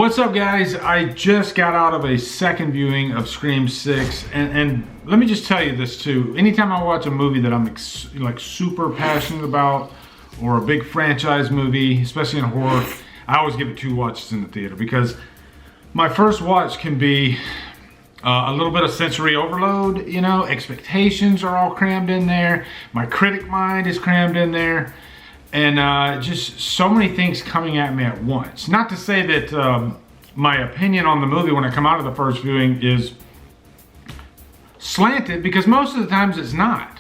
What's up, guys? I just got out of a second viewing of Scream 6, and let me just tell you this too. Anytime I watch a movie that I'm like super passionate about, or a big franchise movie, especially in horror, I always give it 2 watches in the theater, because my first watch can be a little bit of sensory overload. You know, expectations are all crammed in there. My critic mind is crammed in there. And just so many things coming at me at once. Not to say that my opinion on the movie when I come out of the first viewing is slanted, because most of the times it's not.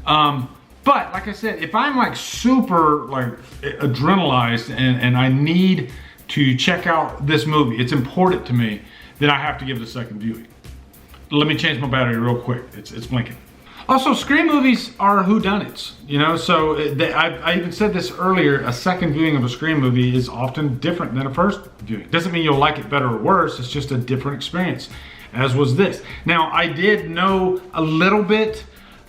But like I said, if I'm like super like adrenalized and I need to check out this movie, it's important to me, then I have to give it a second viewing. Let me change my battery real quick. It's blinking. Also, Scream movies are whodunits, you know, so I even said this earlier, a second viewing of a Scream movie is often different than a first viewing. Doesn't mean you'll like it better or worse, it's just a different experience, as was this. Now, I did know a little bit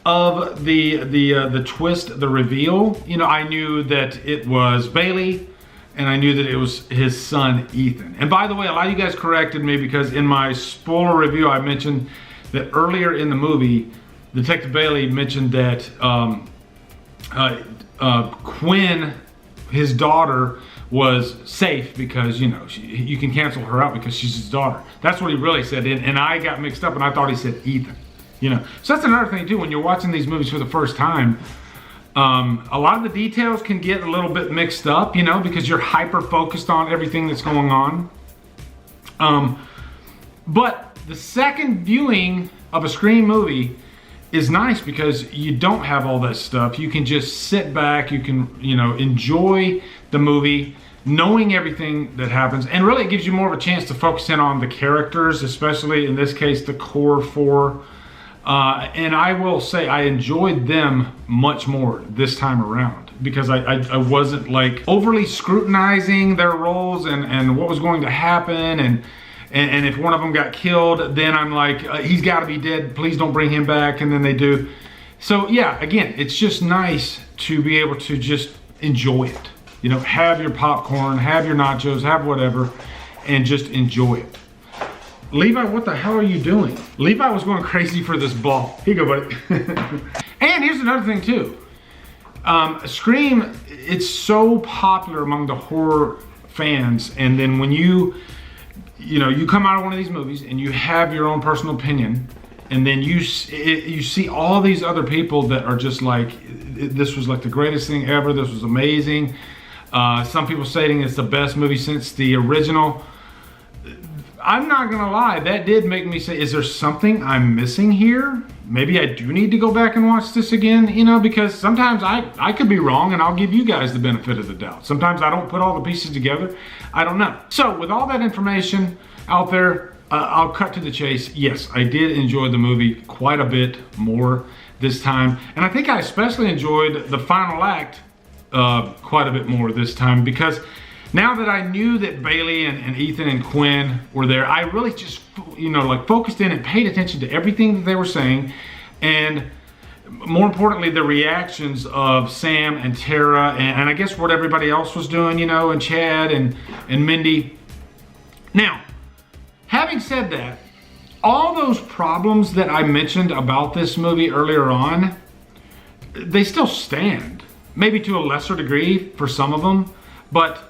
of the twist, the reveal. You know, I knew that it was Bailey, and I knew that it was his son, Ethan. And by the way, a lot of you guys corrected me, because in my spoiler review, I mentioned that earlier in the movie, Detective Bailey mentioned that Quinn, his daughter, was safe because, you know, you can cancel her out because she's his daughter. That's what he really said, and I got mixed up and I thought he said Ethan, you know. So that's another thing too, when you're watching these movies for the first time, a lot of the details can get a little bit mixed up, you know, because you're hyper focused on everything that's going on. But the second viewing of a Scream movie is nice because you don't have all that stuff. You can just sit back, you can, you know, enjoy the movie, knowing everything that happens, and really it gives you more of a chance to focus in on the characters, especially in this case, the core 4. And I will say I enjoyed them much more this time around, because I wasn't like overly scrutinizing their roles and what was going to happen, and if one of them got killed, then I'm like, he's got to be dead, please don't bring him back, and then they do. So yeah, again, it's just nice to be able to just enjoy it. You know, have your popcorn, have your nachos, have whatever, and just enjoy it. Levi, what the hell are you doing? Levi was going crazy for this ball. Here you go, buddy. And here's another thing too. Scream, it's so popular among the horror fans, and then when you come out of one of these movies and you have your own personal opinion, and then you see all these other people that are just like, this was like the greatest thing ever, this was amazing. Some people saying it's the best movie since the original. I'm not gonna lie, that did make me say, is there something I'm missing here? Maybe I do need to go back and watch this again, you know, because sometimes I could be wrong, and I'll give you guys the benefit of the doubt. Sometimes I don't put all the pieces together. I don't know. So with all that information out there, I'll cut to the chase. Yes, I did enjoy the movie quite a bit more this time. And I think I especially enjoyed the final act quite a bit more this time, because now that I knew that Bailey and Ethan and Quinn were there, I really just, you know, like focused in and paid attention to everything that they were saying. And more importantly, the reactions of Sam and Tara, and I guess what everybody else was doing, you know, and Chad and Mindy. Now, having said that, all those problems that I mentioned about this movie earlier on, they still stand. Maybe to a lesser degree for some of them, but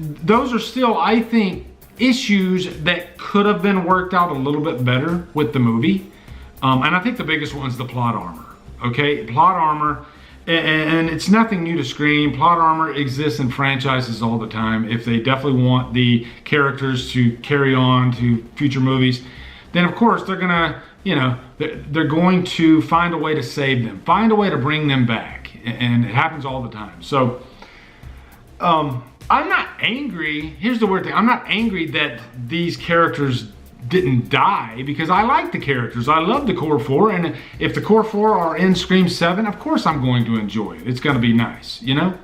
those are still, I think, issues that could have been worked out a little bit better with the movie. And I think the biggest one's the plot armor, okay? Plot armor, and it's nothing new to Scream. Plot armor exists in franchises all the time. If they definitely want the characters to carry on to future movies, then of course they're gonna, you know, they're going to find a way to save them, find a way to bring them back, and it happens all the time. So, I'm not angry. Here's the weird thing. I'm not angry that these characters didn't die, because I like the characters. I love the core 4, and if the core 4 are in Scream 7, of course I'm going to enjoy it. It's gonna be nice, you know?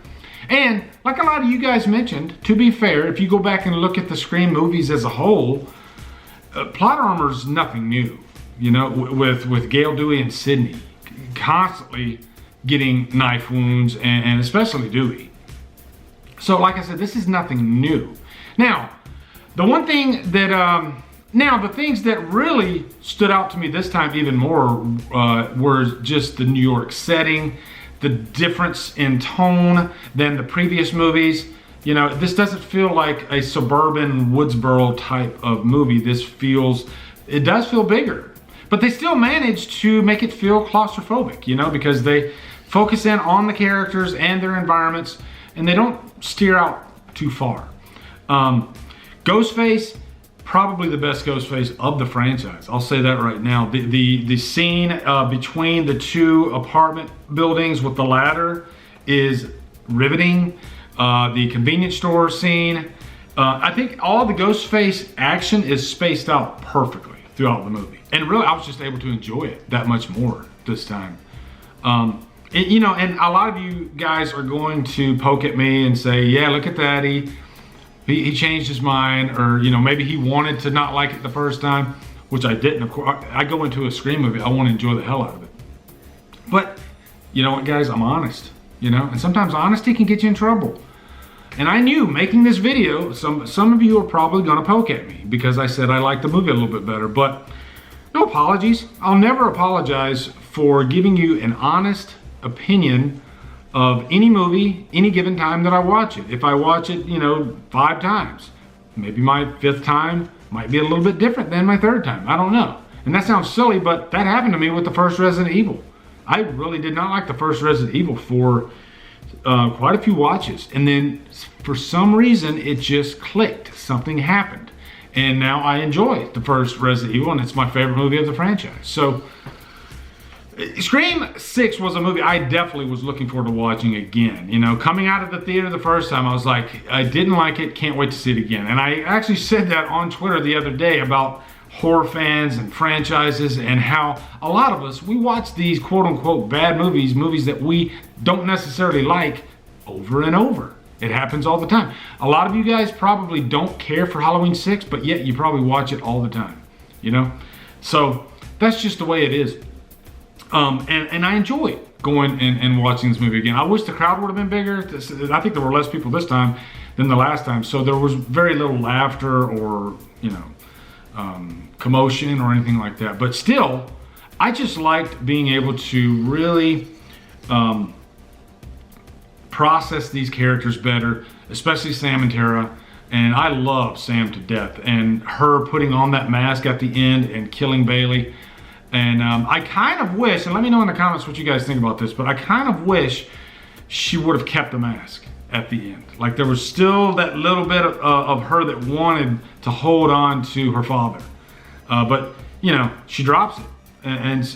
And like a lot of you guys mentioned, to be fair, if you go back and look at the Scream movies as a whole, plot armor's nothing new, you know, with Gail Dewey and Sidney constantly getting knife wounds, and especially Dewey. So like I said, this is nothing new. Now, The one thing that, now the things that really stood out to me this time even more were just the New York setting, the difference in tone than the previous movies. You know, this doesn't feel like a suburban Woodsboro type of movie. It does feel bigger, but they still manage to make it feel claustrophobic, you know, because they focus in on the characters and their environments, and they don't steer out too far. Ghostface, probably the best Ghostface of the franchise. I'll say that right now. The scene between the two apartment buildings with the ladder is riveting. The convenience store scene. I think all the Ghostface action is spaced out perfectly throughout the movie. And really, I was just able to enjoy it that much more this time. You know, and a lot of you guys are going to poke at me and say, yeah, look at that, he changed his mind, or, you know, maybe he wanted to not like it the first time, which I didn't. Of course, I go into a Scream movie, I want to enjoy the hell out of it. But, you know what, guys, I'm honest, you know, and sometimes honesty can get you in trouble. And I knew making this video, some of you are probably gonna poke at me because I said I liked the movie a little bit better, but no apologies. I'll never apologize for giving you an honest opinion of any movie, any given time that I watch it. If I watch it, you know, 5 times, maybe my 5th time might be a little bit different than my 3rd time. I don't know. And that sounds silly, but that happened to me with the first Resident Evil. I really did not like the first Resident Evil for quite a few watches. And then for some reason, it just clicked. Something happened. And now I enjoy the first Resident Evil, and it's my favorite movie of the franchise. So Scream 6 was a movie I definitely was looking forward to watching again. You know, coming out of the theater the first time, I was like, I didn't like it, can't wait to see it again. And I actually said that on Twitter the other day about horror fans and franchises, and how a lot of us, we watch these quote-unquote bad movies that we don't necessarily like, over and over. It happens all the time. A lot of you guys probably don't care for Halloween 6, but yet you probably watch it all the time, you know? So that's just the way it is. And I enjoy going and watching this movie again. I wish the crowd would have been bigger. I think there were less people this time than the last time, so there was very little laughter or, you know, commotion or anything like that. But still, I just liked being able to really process these characters better, especially Sam and Tara. And I love Sam to death, and her putting on that mask at the end and killing Bailey. And I kind of wish, and let me know in the comments what you guys think about this, but I kind of wish she would have kept the mask at the end. Like, there was still that little bit of her that wanted to hold on to her father. But, you know, she drops it. And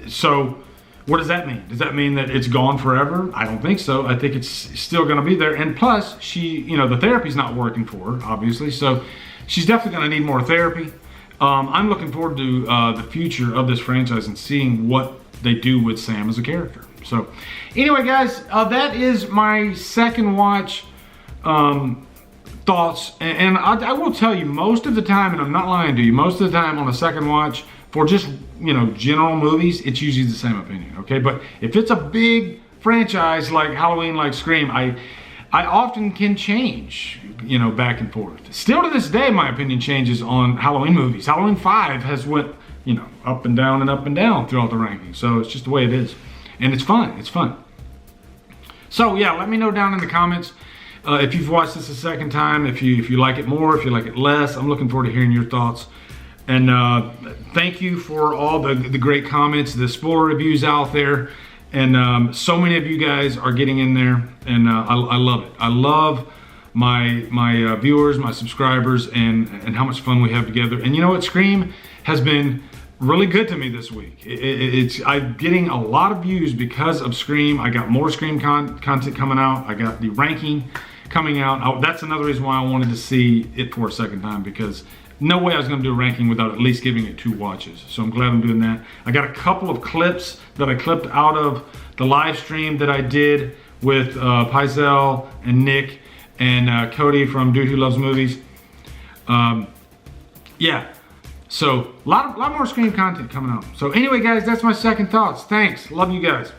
so what does that mean? Does that mean that it's gone forever? I don't think so. I think it's still gonna be there. And plus, you know, the therapy's not working for her, obviously. So she's definitely gonna need more therapy. I'm looking forward to the future of this franchise and seeing what they do with Sam as a character. So anyway, guys, that is my second watch thoughts. And I will tell you, most of the time, and I'm not lying to you, most of the time on a second watch for just, you know, general movies, it's usually the same opinion, okay? But if it's a big franchise like Halloween, like Scream, I often can change, you know, back and forth. Still to this day, my opinion changes on Halloween movies. Halloween 5 has went, you know, up and down throughout the rankings. So it's just the way it is. And it's fun, it's fun. So yeah, let me know down in the comments if you've watched this a second time, if you like it more, if you like it less. I'm looking forward to hearing your thoughts. And thank you for all the great comments, the spoiler reviews out there. And so many of you guys are getting in there, and I love it. I love my viewers, my subscribers, and how much fun we have together. And you know what? Scream has been really good to me this week. I'm getting a lot of views because of Scream. I got more Scream content coming out. I got the ranking coming out. That's another reason why I wanted to see it for a second time, because no way I was going to do a ranking without at least giving it 2 watches. So I'm glad I'm doing that. I got a couple of clips that I clipped out of the live stream that I did with Paizel and Nick and Cody from Dude Who Loves Movies. Yeah, so a lot more Scream content coming out. So anyway, guys, that's my second thoughts. Thanks. Love you guys.